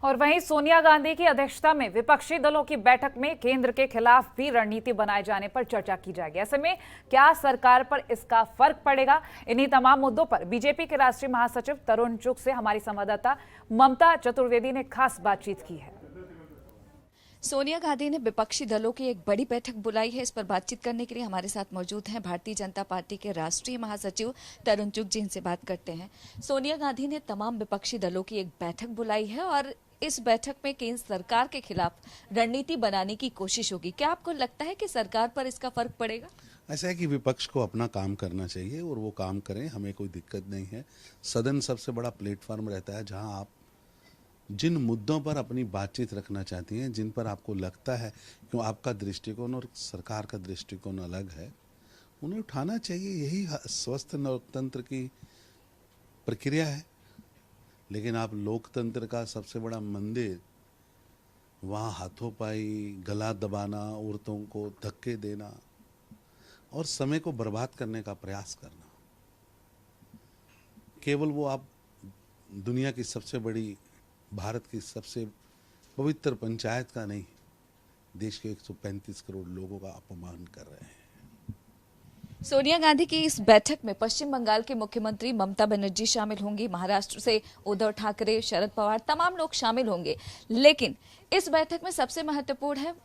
और वहीं सोनिया गांधी की अध्यक्षता में विपक्षी दलों की बैठक में केंद्र के खिलाफ भी रणनीति बनाए जाने पर चर्चा की जाएगी। ऐसे में क्या सरकार पर इसका फर्क पड़ेगा? इन्हीं तमाम मुद्दों पर बीजेपी के राष्ट्रीय महासचिव तरुण चुग से हमारी संवाददाता ममता चतुर्वेदी ने खास बातचीत की है। सोनिया गांधी ने विपक्षी दलों की एक बड़ी बैठक बुलाई है। इस पर बातचीत करने के लिए हमारे साथ मौजूद हैं भारतीय जनता पार्टी के राष्ट्रीय महासचिव तरुण चुग जी। इनसे बात करते हैं। सोनिया गांधी ने तमाम विपक्षी दलों की एक बैठक बुलाई है और इस बैठक में केंद्र सरकार के खिलाफ रणनीति बनाने की कोशिश होगी। क्या आपको लगता है कि सरकार पर इसका फर्क पड़ेगा? ऐसा है कि विपक्ष को अपना काम करना चाहिए और वो काम करें, हमें कोई दिक्कत नहीं है। सदन सबसे बड़ा प्लेटफॉर्म रहता है जहां आप जिन मुद्दों पर अपनी बातचीत रखना चाहती हैं, जिन पर आपको लगता है कि आपका दृष्टिकोण और सरकार का दृष्टिकोण अलग है, उन्हें उठाना चाहिए। यही स्वस्थ लोकतंत्र की प्रक्रिया है। लेकिन आप लोकतंत्र का सबसे बड़ा मंदिर वहाँ हाथों-पाई, गला दबाना, औरतों को धक्के देना और समय को बर्बाद करने का प्रयास करना, केवल वो आप दुनिया की सबसे बड़ी, भारत की सबसे पवित्र पंचायत का नहीं, देश के 135 करोड़ लोगों का अपमान कर रहे हैं। सोनिया गांधी की इस बैठक में पश्चिम बंगाल के मुख्यमंत्री ममता बनर्जी शामिल होंगी, महाराष्ट्र से उद्धव ठाकरे, शरद पवार, तमाम लोग शामिल होंगे। लेकिन इस बैठक में सबसे महत्वपूर्ण है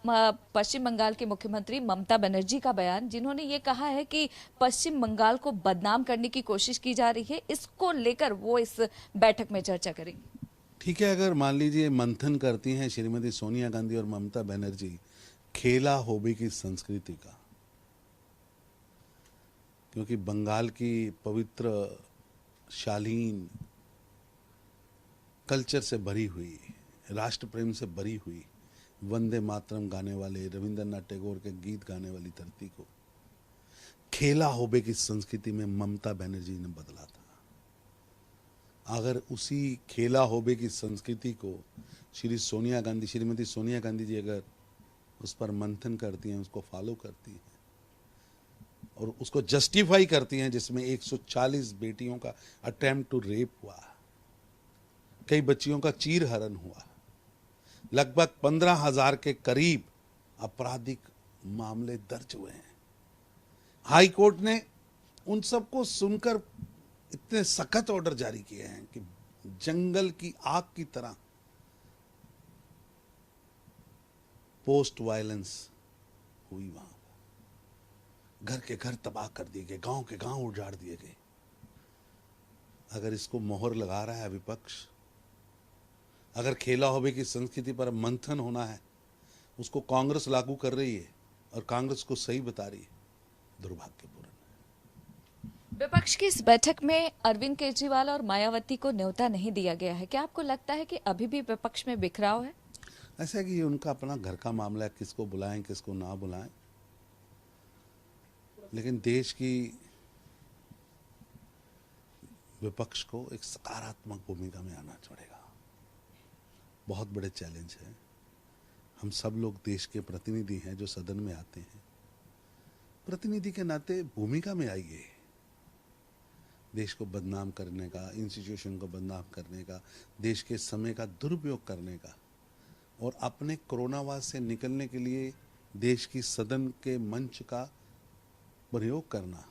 पश्चिम बंगाल के मुख्यमंत्री ममता बनर्जी का बयान, जिन्होंने ये कहा है कि पश्चिम बंगाल को बदनाम करने की कोशिश की जा रही है। इसको लेकर वो इस बैठक में चर्चा करेंगे। ठीक है, अगर मान लीजिए मंथन करती हैं श्रीमती सोनिया गांधी और ममता बनर्जी खेला होबे की संस्कृति का, क्योंकि बंगाल की पवित्र शालीन कल्चर से भरी हुई, राष्ट्र प्रेम से भरी हुई, वंदे मातरम गाने वाले, रविंद्रनाथ टैगोर के गीत गाने वाली धरती को खेला होबे की संस्कृति में ममता बनर्जी ने बदला था। अगर उसी खेला होबे की संस्कृति को श्रीमती सोनिया गांधी जी अगर उस पर मंथन करती हैं, उसको फॉलो करती हैं और उसको जस्टिफाई करती हैं, जिसमें 140 बेटियों का अटेम्प्ट टू रेप हुआ, कई बच्चियों का चीरहरण हुआ, लगभग 15,000 के करीब आपराधिक मामले दर्ज हुए हैं। हाई कोर्ट ने उन सबको सुनकर इतने सख्त ऑर्डर जारी किए हैं कि जंगल की आग की तरह पोस्ट वायलेंस हुई। वहां घर के घर तबाह कर दिए गए, गांव के गांव उजाड़ दिए गए। अगर इसको मोहर लगा रहा है विपक्ष, अगर खेला होबे की संस्कृति पर मंथन होना है, उसको कांग्रेस लागू कर रही है और कांग्रेस को सही बता रही है, दुर्भाग्यपूर्ण। विपक्ष की इस बैठक में अरविंद केजरीवाल और मायावती को न्योता नहीं दिया गया है। क्या आपको लगता है कि अभी भी विपक्ष में बिखराव है? ऐसा है कि ये उनका अपना घर का मामला है, किसको बुलाएं किसको ना बुलाएं, लेकिन देश की विपक्ष को एक सकारात्मक भूमिका में आना पड़ेगा। बहुत बड़े चैलेंज है। हम सब लोग देश के प्रतिनिधि हैं जो सदन में आते हैं। प्रतिनिधि के नाते भूमिका में आइए। देश को बदनाम करने का, इंस्टीट्यूशन को बदनाम करने का, देश के समय का दुरुपयोग करने का और अपने कोरोनावाद से निकलने के लिए देश की सदन के मंच का प्रयोग करना,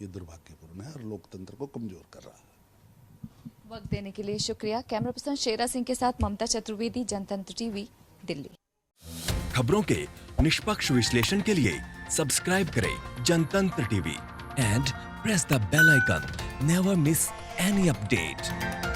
ये दुर्भाग्यपूर्ण है और लोकतंत्र को कमजोर कर रहा है। वक्त देने के लिए शुक्रिया। कैमरा पर्सन शेरा सिंह के साथ ममता चतुर्वेदी, जनतंत्र टीवी, दिल्ली। खबरों के निष्पक्ष विश्लेषण के लिए सब्सक्राइब करें जनतंत्र TV and press the bell icon. Never miss any update.